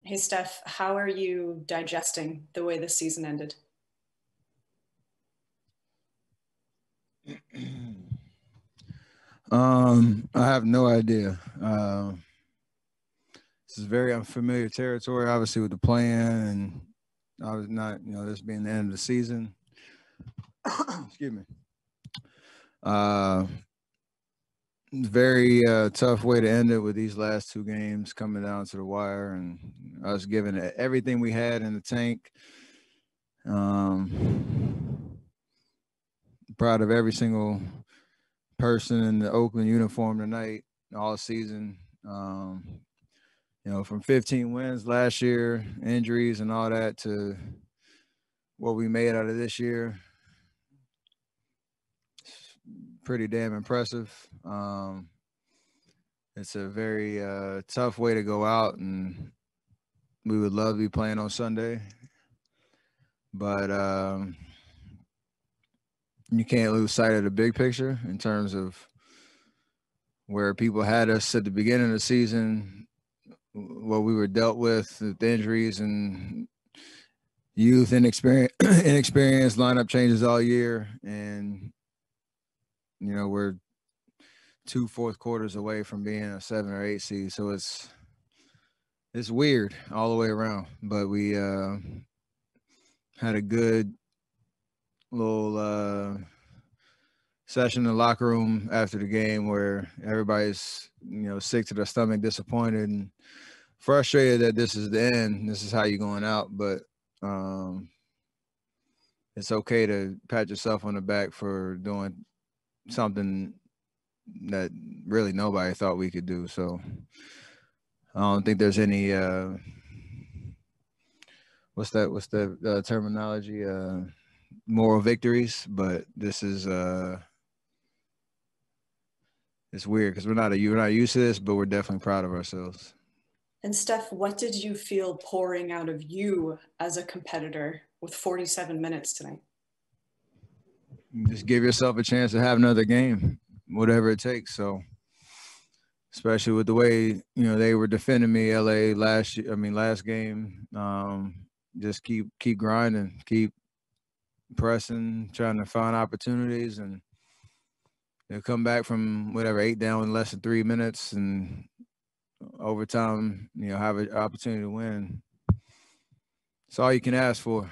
Hey, Steph, how are you digesting the way the season ended? I have no idea. This is very unfamiliar territory, obviously, with the plan, and I was not, this being the end of the season. Excuse me. Uh, Very tough way to end it with these last two games coming down to the wire, and us giving it everything we had in the tank. Proud of every single person in the Oakland uniform tonight, all season. From 15 wins last year, injuries and all that, to what we made out of this year. It's pretty damn impressive. It's a very tough way to go out, and we would love to be playing on Sunday. But you can't lose sight of the big picture in terms of where people had us at the beginning of the season, what we were dealt with injuries and youth and inexperience lineup changes all year. And, we're 2 fourth quarters away from being a 7 or 8 seed. So it's weird all the way around, but we had a good little session in the locker room after the game where everybody's, sick to their stomach, disappointed and frustrated that this is the end. This is how you're going out. But it's okay to pat yourself on the back for doing something that really nobody thought we could do. So I don't think there's any what's the terminology, moral victories, but this is it's weird because we're not used to this, but we're definitely proud of ourselves. And Steph, what did you feel pouring out of you as a competitor with 47 minutes tonight? Just give yourself a chance to have another game, whatever it takes. So, especially with the way they were defending me, LA last game. Just keep grinding, keep pressing, trying to find opportunities, and they'll come back from whatever 8 down in less than 3 minutes, and overtime, have an opportunity to win. It's all you can ask for.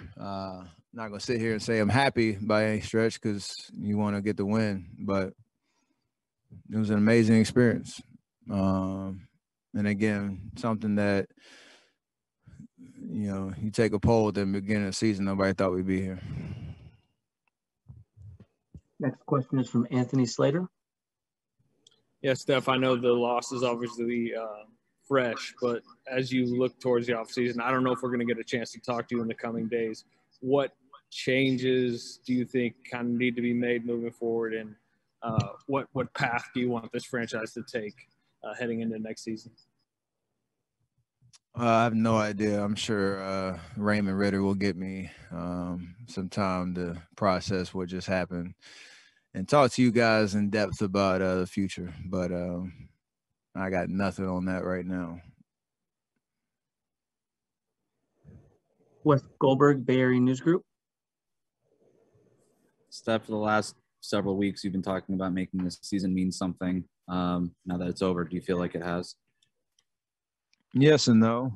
Not gonna sit here and say I'm happy by any stretch because you want to get the win, but it was an amazing experience. And again, something that you take a poll at the beginning of the season, nobody thought we'd be here. Next question is from Anthony Slater. Yeah, Steph, I know the loss is obviously fresh, but as you look towards the offseason, I don't know if we're going to get a chance to talk to you in the coming days. What changes do you think kind of need to be made moving forward, and what path do you want this franchise to take heading into next season? I have no idea. I'm sure Raymond Ritter will get me some time to process what just happened and talk to you guys in depth about the future. But I got nothing on that right now. Wes Goldberg, Bay Area News Group. Steph, for the last several weeks, you've been talking about making this season mean something. Now that it's over, do you feel like it has? Yes and no.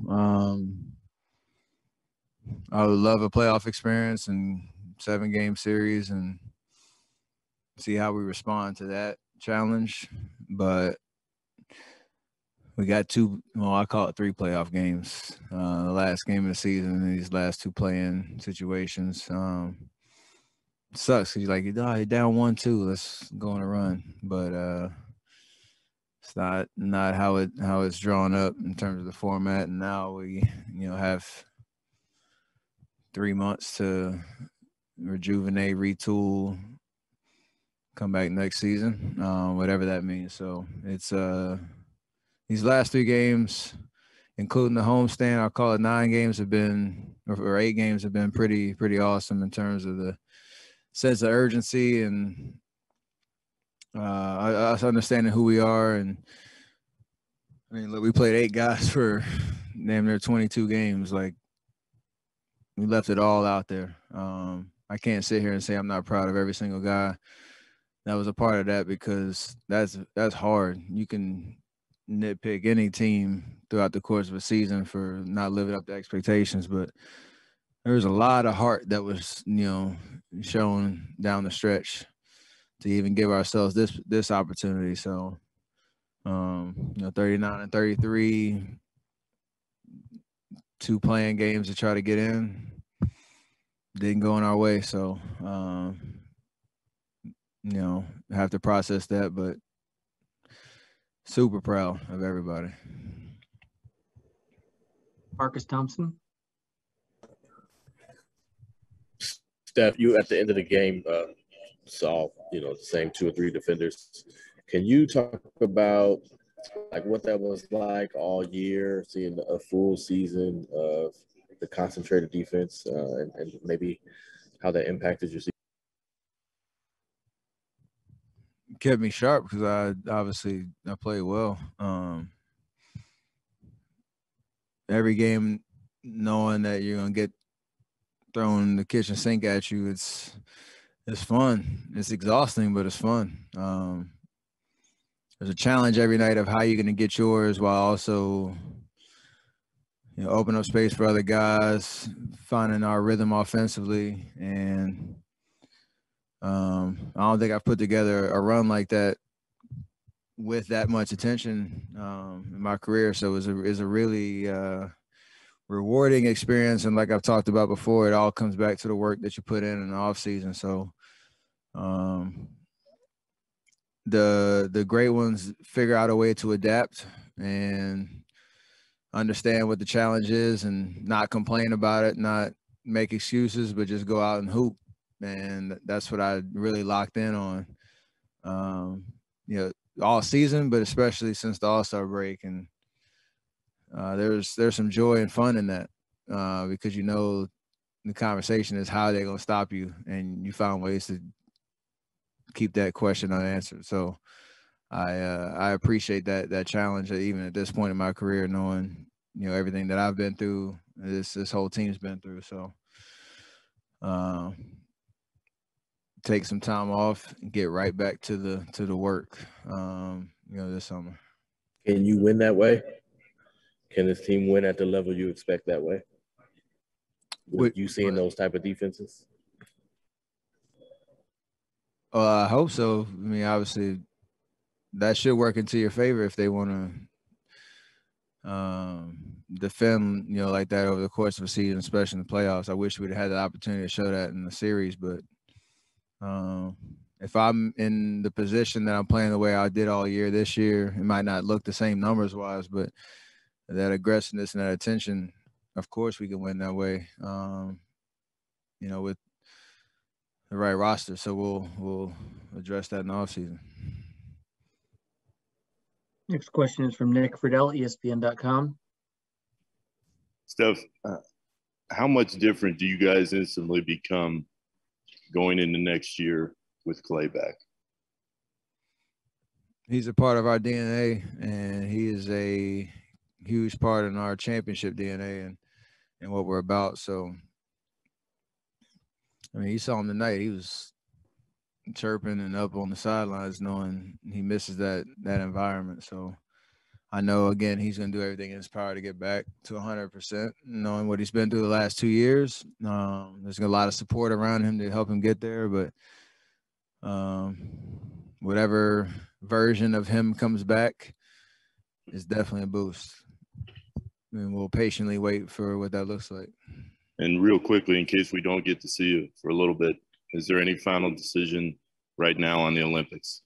I would love a playoff experience and 7-game series and see how we respond to that challenge. But we got 2, I call it 3 playoff games. The last game of the season and these last 2 play-in situations. Sucks because you're down 1-2. Let's go on a run. But it's not how it's drawn up in terms of the format. And now we have 3 months to rejuvenate, retool, come back next season, whatever that means. So it's these last 3 games, including the homestand, I'll call it 9 games have been, or 8 games have been pretty awesome in terms of the sense of urgency and us understanding who we are. And I mean, look, we played 8 guys for damn near 22 games. Like, we left it all out there. I can't sit here and say I'm not proud of every single guy that was a part of that, because that's hard. You can nitpick any team throughout the course of a season for not living up to expectations, but there's a lot of heart that was, shown down the stretch to even give ourselves this opportunity. So, 39 and 33, 2 playing games to try to get in, didn't go in our way. So, have to process that, but super proud of everybody. Marcus Thompson. Steph, you at the end of the game saw, the same 2 or 3 defenders. Can you talk about like what that was like all year, seeing a full season of the concentrated defense, and maybe how that impacted your season? Kept me sharp because I played well. Every game, knowing that you're gonna get thrown the kitchen sink at you, it's fun. It's exhausting, but it's fun. There's a challenge every night of how you're gonna get yours while also, open up space for other guys, finding our rhythm offensively, and I don't think I've put together a run like that with that much attention in my career. So it was a really rewarding experience. And like I've talked about before, it all comes back to the work that you put in the off season. So the great ones figure out a way to adapt and understand what the challenge is and not complain about it, not make excuses, but just go out and hoop. And that's what I really locked in on, all season, but especially since the All-Star break. And there's some joy and fun in that, because the conversation is how they're going to stop you, and you found ways to keep that question unanswered. So I appreciate that challenge, even at this point in my career, knowing everything that I've been through, this whole team's been through. So take some time off and get right back to the work, this summer. Can you win that way? Can this team win at the level you expect that way? With you seeing those type of defenses? I hope so. I mean, obviously, that should work into your favor if they want to defend, like that over the course of a season, especially in the playoffs. I wish we'd had the opportunity to show that in the series, but if I'm in the position that I'm playing the way I did all year this year, it might not look the same numbers-wise, but that aggressiveness and that attention, of course we can win that way, with the right roster. So we'll address that in the offseason. Next question is from Nick Friedel, ESPN.com. Steph, how much different do you guys instantly become going into next year with Clay back? He's a part of our DNA, and he is a huge part in our championship DNA and what we're about. So, I mean, you saw him tonight. He was chirping and up on the sidelines, knowing he misses that environment. So I know, again, he's going to do everything in his power to get back to 100%, knowing what he's been through the last 2 years. There's a lot of support around him to help him get there, but whatever version of him comes back is definitely a boost. And we'll patiently wait for what that looks like. And real quickly, in case we don't get to see you for a little bit, is there any final decision right now on the Olympics?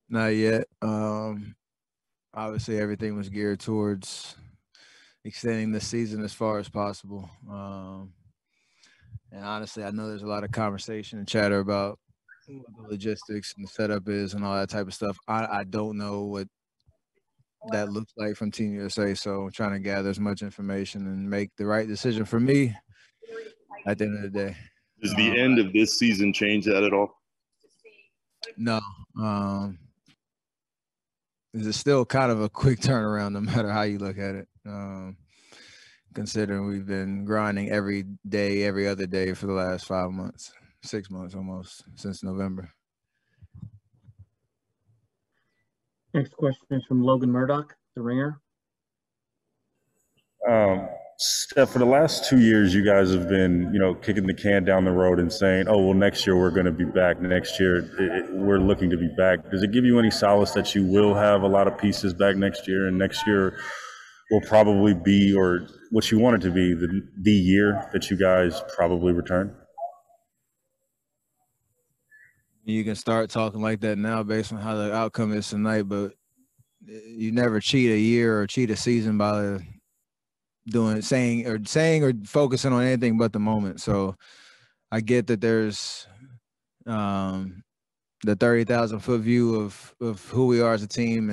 Not yet. Obviously, everything was geared towards extending the season as far as possible. And honestly, I know there's a lot of conversation and chatter about what the logistics and the setup is and all that type of stuff. I don't know what that looks like from Team USA, so I'm trying to gather as much information and make the right decision for me at the end of the day. Does the end of this season change that at all? No. is still kind of a quick turnaround, no matter how you look at it. Considering we've been grinding every day, every other day for the last 5 months, 6 months almost, since November. Next question is from Logan Murdoch, The Ringer. Steph, for the last 2 years, you guys have been, kicking the can down the road and saying, oh, well, next year we're going to be back. Next year we're looking to be back. Does it give you any solace that you will have a lot of pieces back next year, and next year will probably be, or what you want it to be, the year that you guys probably return? You can start talking like that now based on how the outcome is tonight, but you never cheat a year or cheat a season by saying or focusing on anything but the moment. So I get that there's the 30,000-foot view of who we are as a team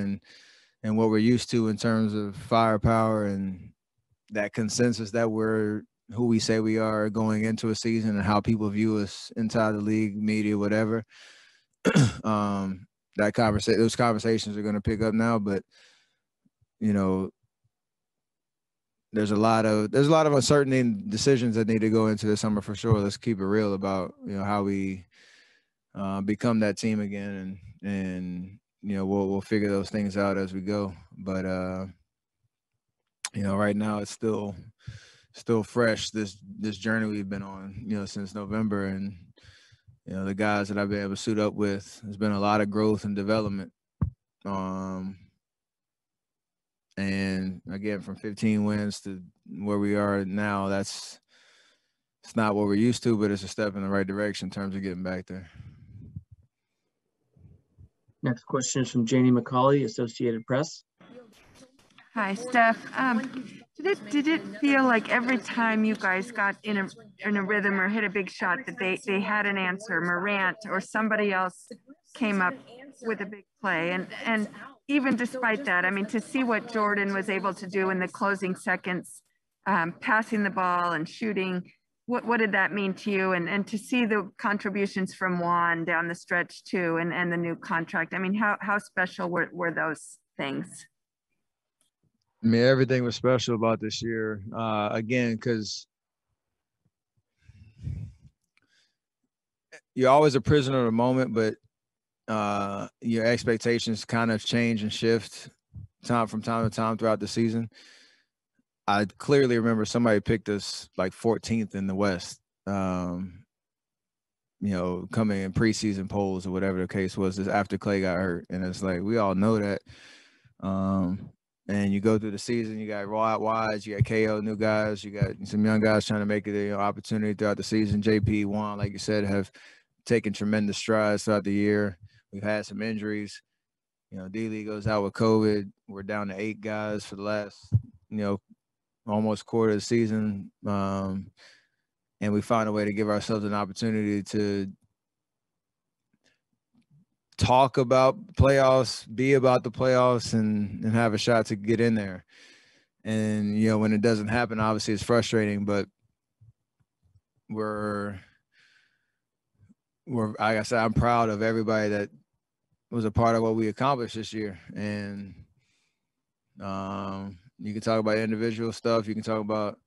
and what we're used to in terms of firepower and that consensus that we're who we say we are going into a season and how people view us inside the league, media, whatever. Those conversations are going to pick up now, but there's a lot of uncertainty and decisions that need to go into the summer for sure. Let's keep it real about how we become that team again, and we'll figure those things out as we go. But right now it's still fresh, this journey we've been on since November, and the guys that I've been able to suit up with, there's been a lot of growth and development. And again, from 15 wins to where we are now, it's not what we're used to, but it's a step in the right direction in terms of getting back there. Next question is from Janie McCauley, Associated Press. Hi, Steph. Did it feel like every time you guys got in a rhythm or hit a big shot that they had an answer, Morant or somebody else came up with a big play? And even despite that, I mean, to see what Jordan was able to do in the closing seconds, passing the ball and shooting, what did that mean to you? And to see the contributions from Juan down the stretch too, and the new contract, I mean, how special were those things? I mean, everything was special about this year. Again, because you're always a prisoner of the moment, but your expectations kind of change and shift from time to time throughout the season. I clearly remember somebody picked us like 14th in the West, coming in preseason polls or whatever the case was, after Clay got hurt. And it's like, we all know that. And you go through the season, you got Wides, you got KO, new guys, you got some young guys trying to make it an opportunity throughout the season. JP, Juan, like you said, have taken tremendous strides throughout the year. We've had some injuries. D-League goes out with COVID. We're down to 8 guys for the last, almost quarter of the season. And we find a way to give ourselves an opportunity to talk about playoffs, be about the playoffs, and have a shot to get in there. And, when it doesn't happen, obviously it's frustrating, but we're like I said, I'm proud of everybody that was a part of what we accomplished this year. And you can talk about individual stuff. You can talk about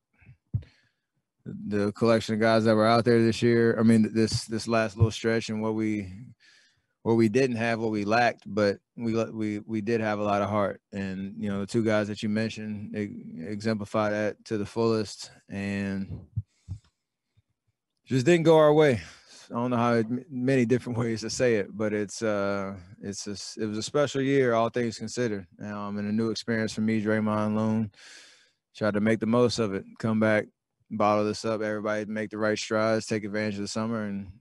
the collection of guys that were out there this year. I mean, this last little stretch and what we didn't have, what we lacked, but we did have a lot of heart. And, the 2 guys that you mentioned exemplify that to the fullest, and just didn't go our way. I don't know how many different ways to say it, but it was a special year, all things considered. And a new experience for me, Draymond Loon. Tried to make the most of it, come back, bottle this up, everybody make the right strides, take advantage of the summer, and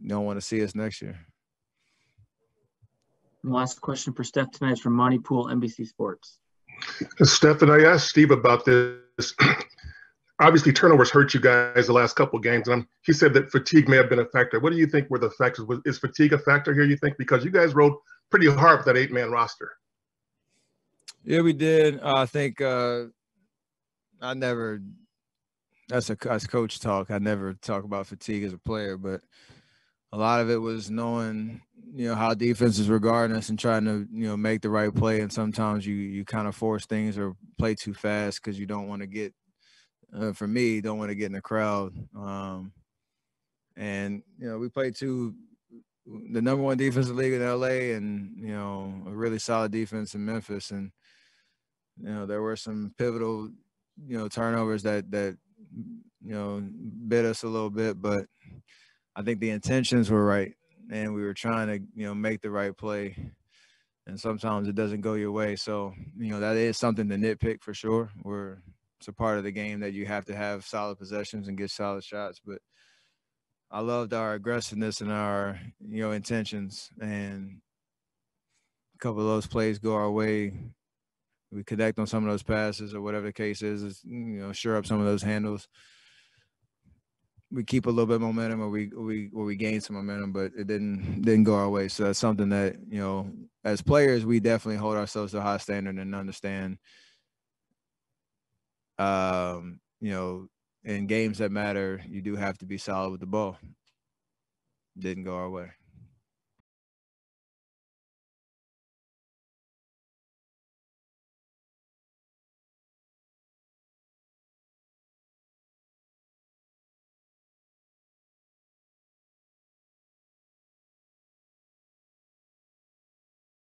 don't want to see us next year. And last question for Steph tonight is from Monty Poole, NBC Sports. Steph, and I asked Steve about this. Obviously, turnovers hurt you guys the last couple of games, and he said that fatigue may have been a factor. What do you think were the factors? Is fatigue a factor here, you think? Because you guys rode pretty hard with that 8-man roster. Yeah, we did. I think that's coach talk. I never talk about fatigue as a player, but a lot of it was knowing how defense is regarding us and trying to, make the right play. And sometimes you kind of force things or play too fast because you don't want to get, for me, don't want to get in the crowd. And, we played the number one defensive league in LA and, a really solid defense in Memphis. And, there were some pivotal, turnovers that bit us a little bit, but I think the intentions were right. And we were trying to, make the right play. And sometimes it doesn't go your way. So, that is something to nitpick for sure. It's a part of the game that you have to have solid possessions and get solid shots. But I loved our aggressiveness and our, intentions. And a couple of those plays go our way. We connect on some of those passes or whatever the case is, sure up some of those handles. We keep a little bit of momentum or we gain some momentum, but it didn't go our way. So that's something that, as players, we definitely hold ourselves to a high standard and understand, in games that matter, you do have to be solid with the ball. Didn't go our way.